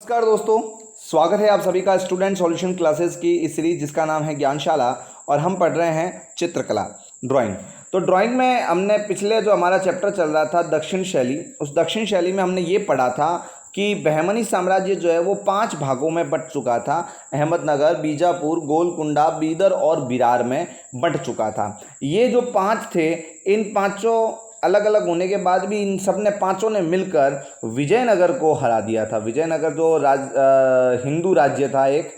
नमस्कार दोस्तों, स्वागत है आप सभी का स्टूडेंट सॉल्यूशन क्लासेस की इस सीरीज जिसका नाम है ज्ञानशाला। और हम पढ़ रहे हैं चित्रकला, ड्राइंग। तो ड्राइंग में हमने पिछले जो हमारा चैप्टर चल रहा था दक्षिण शैली, उस दक्षिण शैली में हमने ये पढ़ा था कि बहमनी साम्राज्य जो है वो 5 भागों में बंट चुका था। अहमदनगर, बीजापुर, गोलकुंडा, बीदर और बिरार में बंट चुका था। ये जो 5 थे, इन पांचों अलग अलग होने के बाद भी इन सब ने पांचों ने मिलकर विजयनगर को हरा दिया था। विजयनगर जो हिंदू राज्य था, एक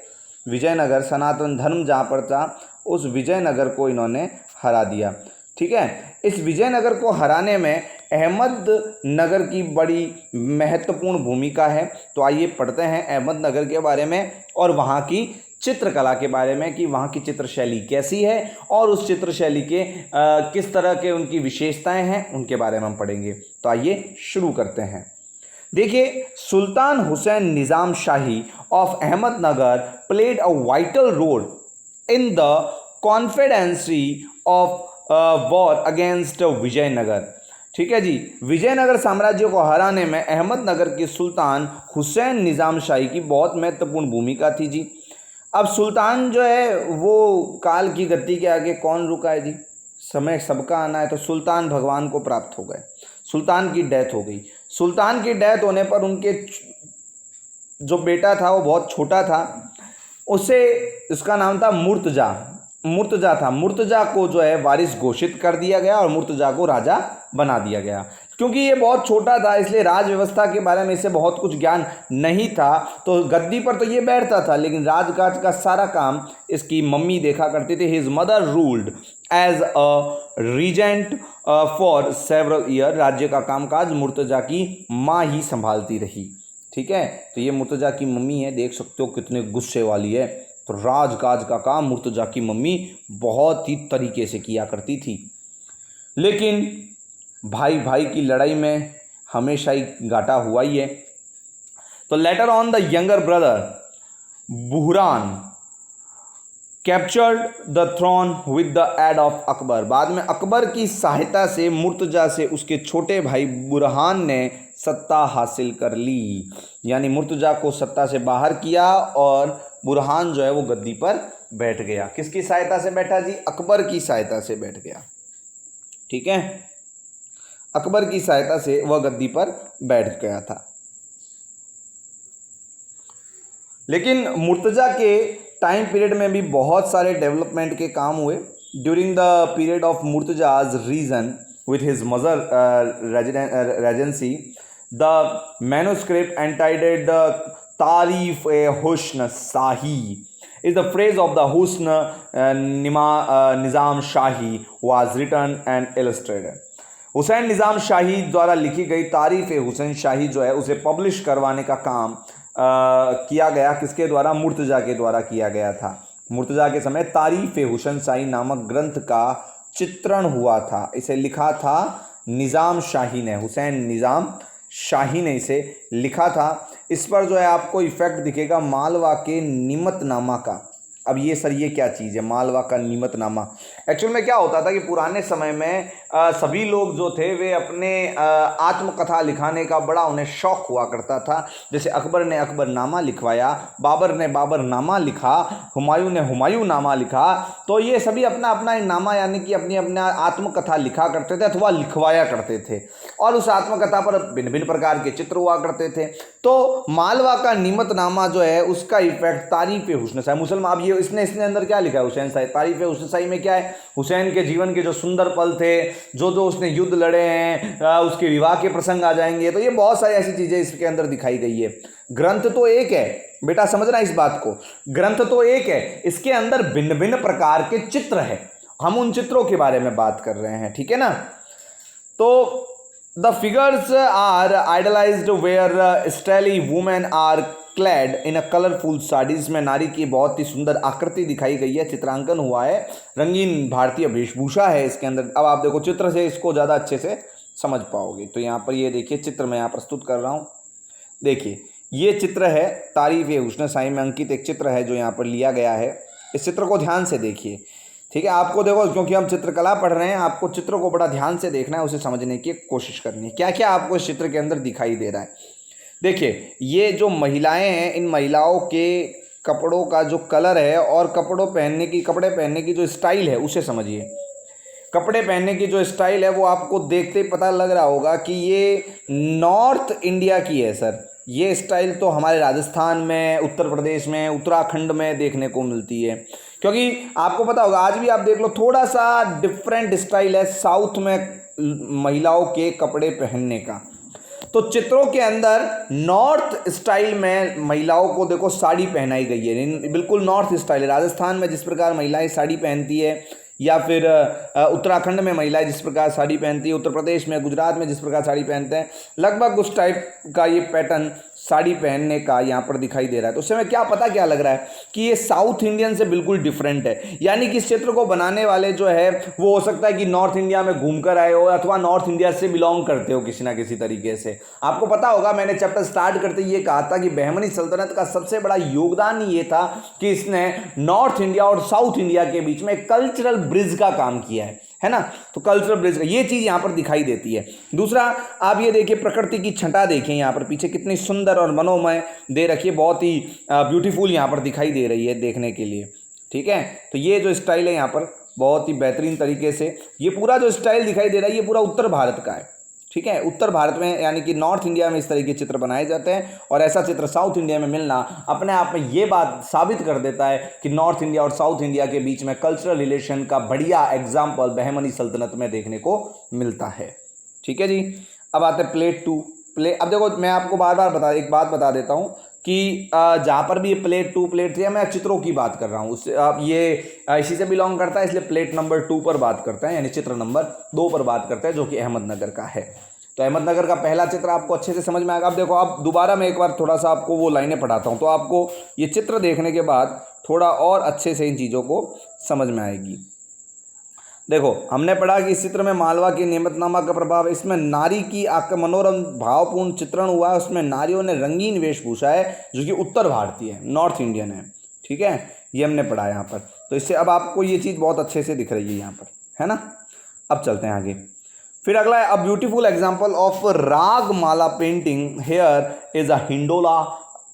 विजयनगर सनातन धर्म जहाँ पर था, उस विजयनगर को इन्होंने हरा दिया। ठीक है, इस विजयनगर को हराने में अहमदनगर की बड़ी महत्वपूर्ण भूमिका है। तो आइए पढ़ते हैं अहमदनगर के बारे में और वहाँ की चित्रकला के बारे में कि वहाँ की चित्र शैली कैसी है और उस चित्र शैली के किस तरह के उनकी विशेषताएं हैं, उनके बारे में हम पढ़ेंगे। तो आइए शुरू करते हैं। देखिए, Sultan Hussain Nizam Shahi of Ahmadnagar played a vital role in the confederacy of war against Vijayanagar. ठीक है जी, विजयनगर साम्राज्य को हराने में अहमदनगर के सुल्तान हुसैन निज़ाम शाही की बहुत महत्वपूर्ण भूमिका थी जी। अब सुल्तान जो है वो काल की गति के आगे कौन रुका है जी। समय सबका आना है, तो सुल्तान भगवान को प्राप्त हो गए। सुल्तान की डेथ हो गई। सुल्तान की डेथ होने पर उनके जो बेटा था वो बहुत छोटा था, उसे उसका नाम था मुर्तजा था। मुर्तजा को जो है वारिस घोषित कर दिया गया और मुर्तजा को राजा बना दिया गया। क्योंकि ये बहुत छोटा था इसलिए राज व्यवस्था के बारे में इसे बहुत कुछ ज्ञान नहीं था। तो गद्दी पर तो ये बैठता था, लेकिन राजकाज का सारा काम इसकी मम्मी देखा करती थी। His mother ruled as a regent for several year. राज्य का कामकाज मुर्तजा की माँ ही संभालती रही। ठीक है, तो ये मुर्तजा की मम्मी है, देख सकते हो कितने गुस्से वाली है। तो राजकाज का काम मुर्तजा की मम्मी बहुत ही तरीके से किया करती थी। लेकिन भाई भाई की लड़ाई में हमेशा ही घाटा हुआ ही है। तो later on the younger brother Burhan captured the throne with the aid of Akbar. बाद में अकबर की सहायता से मुर्तजा से उसके छोटे भाई बुरहान ने सत्ता हासिल कर ली। यानी मुर्तजा को सत्ता से बाहर किया और बुरहान जो है वो गद्दी पर बैठ गया। किसकी सहायता से बैठा जी? अकबर की सहायता से बैठ गया। ठीक है, अकबर की सहायता से वह गद्दी पर बैठ गया था। लेकिन मुर्तजा के टाइम पीरियड में भी बहुत सारे डेवलपमेंट के काम हुए। During the period of Murtaza's region with his mother regency, the manuscript entitled Tarif-e-Husn Shahi is the phrase of the Husn Nizam Shahi was written and illustrated. Hussain Nizam Shahi द्वारा लिखी गई तारीफ़ हुसैन शाही जो है उसे पब्लिश करवाने का काम किया गया। किसके द्वारा? मुर्तजा के द्वारा किया गया था। मुर्तजा के समय तारीफ़ हुसैन शाही नामक ग्रंथ का चित्रण हुआ था। इसे लिखा था निज़ाम शाही ने, हुसैन निज़ाम शाही ने इसे लिखा था। इस पर जो है आपको इफेक्ट दिखेगा मालवा के निमतनामा का। अब ये सर ये क्या चीज़ है मालवा का निमतनामा? एक्चुअल में क्या होता था कि पुराने समय में सभी लोग जो थे वे अपने आत्मकथा लिखाने का बड़ा उन्हें शौक हुआ करता था। जैसे अकबर ने अकबरनामा लिखवाया, बाबर ने बाबरनामा लिखा, हुमायूं ने हुमायूंनामा लिखा। तो ये सभी अपना अपना नामा यानी कि अपनी अपना आत्मकथा लिखा करते थे अथवा लिखवाया करते थे और उस आत्मकथा पर भिन्न भिन्न प्रकार के चित्र हुआ करते थे। तो मालवा का निमतनामा जो है उसका इफेक्ट तारीफ़ हुस्न शाही मुसलमान। अब ये इसने अंदर क्या लिखा है हुसैन शाही? तारीफ़ हुस्न शाही में क्या है? हुसैन के जीवन के जो सुंदर पल थे, जो जो उसने युद्ध लड़े हैं, उसके विवाह के प्रसंग आ जाएंगे। तो ये बहुत सारी ऐसी चीज़ें इसके अंदर दिखाई गई है। ग्रंथ तो एक है बेटा, समझना इस बात को, ग्रंथ तो एक है, इसके अंदर भिन्न भिन्न प्रकार के चित्र है। हम उन चित्रों के बारे में बात कर रहे हैं, ठीक है ना। तो the figures are idealised where stylish women are clad in a colourful saris में नारी की बहुत ही सुंदर आकृति दिखाई गई है, चित्रांकन हुआ है, रंगीन भारतीय वेशभूषा है इसके अंदर। अब आप देखो चित्र से इसको ज़्यादा अच्छे से समझ पाओगे। तो यहाँ पर ये देखिए चित्र मैं यहाँ प्रस्तुत कर रहा हूँ। देखिए ये चित्र है तारीफ़ हुस्न शाही में अंकित एक चित्र है जो यहाँ पर लिया गया है। इस चित्र को ध्यान से देखिए। ठीक है, आपको देखो क्योंकि हम चित्रकला पढ़ रहे हैं, आपको चित्र को बड़ा ध्यान से देखना है, उसे समझने की कोशिश करनी है क्या क्या आपको इस चित्र के अंदर दिखाई दे रहा है। देखिए ये जो महिलाएं हैं, इन महिलाओं के कपड़ों का जो कलर है और कपड़े पहनने की जो स्टाइल है उसे समझिए। कपड़े पहनने की जो स्टाइल है वो आपको देखते ही पता लग रहा होगा कि ये नॉर्थ इंडिया की है सर। ये स्टाइल तो हमारे राजस्थान में, उत्तर प्रदेश में, उत्तराखंड में देखने को मिलती है, क्योंकि आपको पता होगा आज भी आप देख लो थोड़ा सा डिफरेंट स्टाइल है साउथ में महिलाओं के कपड़े पहनने का। तो चित्रों के अंदर नॉर्थ स्टाइल में महिलाओं को देखो साड़ी पहनाई गई है, बिल्कुल नॉर्थ स्टाइल है। राजस्थान में जिस प्रकार महिलाएं साड़ी पहनती है, या फिर उत्तराखंड में महिलाएं जिस प्रकार साड़ी पहनती है, उत्तर प्रदेश में, गुजरात में जिस प्रकार साड़ी पहनते हैं, लगभग उस टाइप का ये पैटर्न साड़ी पहनने का यहाँ पर दिखाई दे रहा है। तो उससे हमें क्या पता क्या लग रहा है कि ये साउथ इंडियन से बिल्कुल डिफरेंट है, यानी कि इस चित्र को बनाने वाले जो है वो हो सकता है कि नॉर्थ इंडिया में घूमकर आए हो अथवा नॉर्थ इंडिया से बिलोंग करते हो किसी ना किसी तरीके से। आपको पता होगा मैंने चैप्टर स्टार्ट करते ये कहा था कि बहमनी सल्तनत का सबसे बड़ा योगदान ये था कि इसने नॉर्थ इंडिया और साउथ इंडिया के बीच में कल्चरल ब्रिज का काम किया है ना। तो कल्चरल ब्रिज का ये चीज यहां पर दिखाई देती है। दूसरा आप ये देखिए प्रकृति की छटा देखिए, यहां पर पीछे कितनी सुंदर और मनोमय दे रखी है, बहुत ही ब्यूटीफुल यहां पर दिखाई दे रही है देखने के लिए। ठीक है, तो ये जो स्टाइल है यहां पर बहुत ही बेहतरीन तरीके से ये पूरा जो स्टाइल दिखाई दे रहा है ये पूरा उत्तर भारत का है। ठीक है, उत्तर भारत में यानी कि नॉर्थ इंडिया में इस तरह के चित्र बनाए जाते हैं, और ऐसा चित्र साउथ इंडिया में मिलना अपने आप में ये बात साबित कर देता है कि नॉर्थ इंडिया और साउथ इंडिया के बीच में कल्चरल रिलेशन का बढ़िया एग्जाम्पल बहमनी सल्तनत में देखने को मिलता है। ठीक है जी, अब आते हैं प्लेट 2। अब देखो मैं आपको बार बार एक बात बता देता हूँ कि जहाँ पर भी ये प्लेट 2 प्लेट 3 मैं चित्रों की बात कर रहा हूँ, उससे ये इसी से बिलोंग करता है, इसलिए प्लेट नंबर 2 पर बात करते हैं, यानी चित्र नंबर 2 पर बात करते हैं जो कि अहमदनगर का है। तो अहमदनगर का पहला चित्र आपको अच्छे से समझ में आएगा। अब देखो आप दोबारा मैं एक बार थोड़ा सा आपको वो लाइनें पढ़ाता हूँ तो आपको ये चित्र देखने के बाद थोड़ा और अच्छे से इन चीज़ों को समझ में आएगी। देखो हमने पढ़ा कि इस चित्र में मालवा की नेमतनामा का प्रभाव है, इसमें नारी की मनोरम भावपूर्ण चित्रण हुआ है, उसमें नारियों ने रंगीन वेशभूषा है जो कि उत्तर भारतीय है, नॉर्थ इंडियन है। ठीक है, ये हमने पढ़ा यहाँ पर, तो इससे अब आपको ये चीज़ बहुत अच्छे से दिख रही है यहाँ पर, है ना। अब चलते हैं आगे। फिर अगला है a beautiful example of ragamala painting here is a Hindola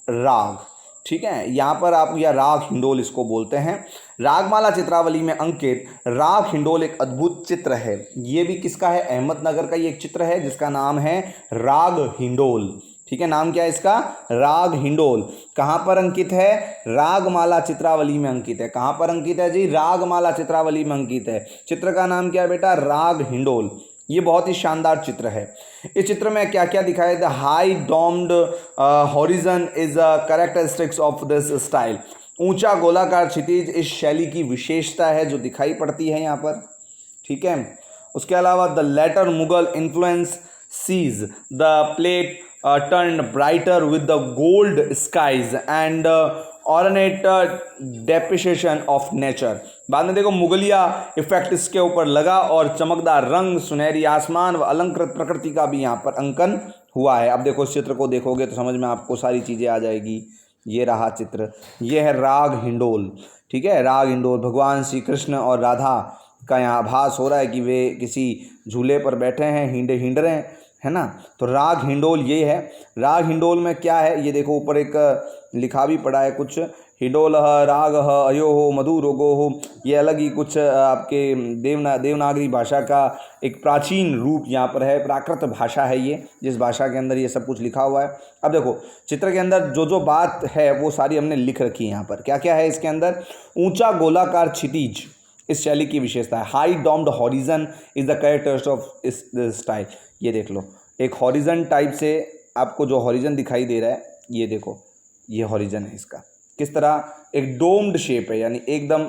raga. ठीक है, यहाँ पर आप या राग हिंडोल इसको बोलते हैं। रागमाला चित्रावली में अंकित राग हिंडोल एक अद्भुत चित्र है। ये भी किसका है? अहमदनगर का ये एक चित्र है जिसका नाम है राग हिंडोल। ठीक है, नाम क्या है इसका? राग हिंडोल। कहाँ पर अंकित है? रागमाला चित्रावली में अंकित है। कहाँ पर अंकित है जी? रागमाला चित्रावली में अंकित है। चित्र का नाम क्या है बेटा? राग हिंडोल। ये बहुत ही शानदार चित्र है। इस चित्र में क्या क्या दिखाया है? The high doomed horizon is a characteristics of this style. ऊंचा गोलाकार क्षितिज इस शैली की विशेषता है जो दिखाई पड़ती है यहाँ पर। ठीक है, उसके अलावा the later Mughal influence sees the plate turn brighter with the gold skies and ornate depiction of nature. बाद में देखो मुगलिया इफेक्ट इसके ऊपर लगा और चमकदार रंग, सुनहरी आसमान व अलंकृत प्रकृति का भी यहाँ पर अंकन हुआ है। अब देखो इस चित्र को देखोगे तो समझ में आपको सारी चीज़ें आ जाएगी। ये रहा चित्र, ये है राग हिंडोल। ठीक है, राग हिंडोल भगवान श्री कृष्ण और राधा का यहाँ आभास हो रहा है कि वे किसी झूले पर बैठे हैं, हिंड रहे हैं, है ना। तो राग हिंडोल ये है। राग हिंडोल में क्या है ये देखो, ऊपर एक लिखा भी पड़ा है कुछ, हिंडोल राग अयो हो मधुर गो हो। ये अलग ही कुछ आपके देवनागरी भाषा का एक प्राचीन रूप यहाँ पर है, प्राकृत भाषा है ये, जिस भाषा के अंदर ये सब कुछ लिखा हुआ है। अब देखो चित्र के अंदर जो जो बात है वो सारी हमने लिख रखी है यहाँ पर। क्या क्या है इसके अंदर? ऊंचा गोलाकार क्षितिज इस शैली की विशेषता है। High domed horizon is the characteristic of इस स्टाइल। ये देख लो, एक हॉरिजन टाइप से आपको जो हॉरिजन दिखाई दे रहा है, ये देखो ये हॉरिजन है इसका। किस तरह? एक डोम्ड शेप है, यानी एकदम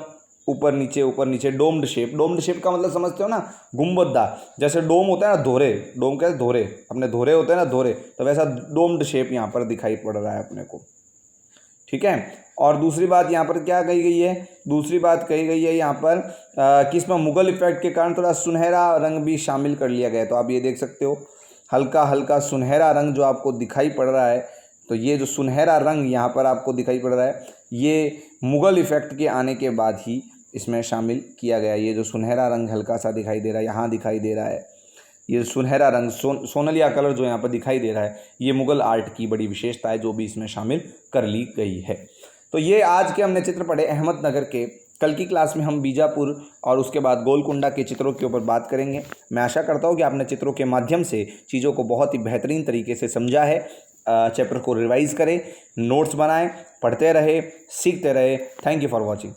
ऊपर नीचे डोम्ड शेप। डोम्ड शेप का मतलब समझते हो ना, गुंबददार। जैसे डोम होता है ना, धोरे, डोम क्या है? धोरे, अपने धोरे होते हैं ना, धोरे, तो वैसा डोम्ड शेप यहाँ पर दिखाई पड़ रहा है अपने को। ठीक है, और दूसरी बात यहाँ पर क्या कही गई है? दूसरी बात कही गई है यहाँ पर कि इसमें मुगल इफेक्ट के कारण थोड़ा सुनहरा रंग भी शामिल कर लिया गया है। तो आप ये देख सकते हो हल्का हल्का सुनहरा रंग जो आपको दिखाई पड़ रहा है। तो ये जो सुनहरा रंग यहाँ पर आपको दिखाई पड़ रहा है, ये मुगल इफेक्ट के आने के बाद ही इसमें शामिल किया गया। ये जो सुनहरा रंग हल्का सा दिखाई दे रहा है, यहाँ दिखाई दे रहा है, ये सुनहरा रंग सोनलिया कलर जो यहाँ पर दिखाई दे रहा है, ये मुग़ल आर्ट की बड़ी विशेषता है जो भी इसमें शामिल कर ली गई है। तो ये आज के हमने चित्र पढ़े अहमदनगर के। कल की क्लास में हम बीजापुर और उसके बाद गोलकुंडा के चित्रों के ऊपर बात करेंगे। मैं आशा करता हूँ कि आपने चित्रों के माध्यम से चीज़ों को बहुत ही बेहतरीन तरीके से समझा है। चैप्टर को रिवाइज़ करें, नोट्स बनाएं, पढ़ते रहे, सीखते रहे। Thank you for watching.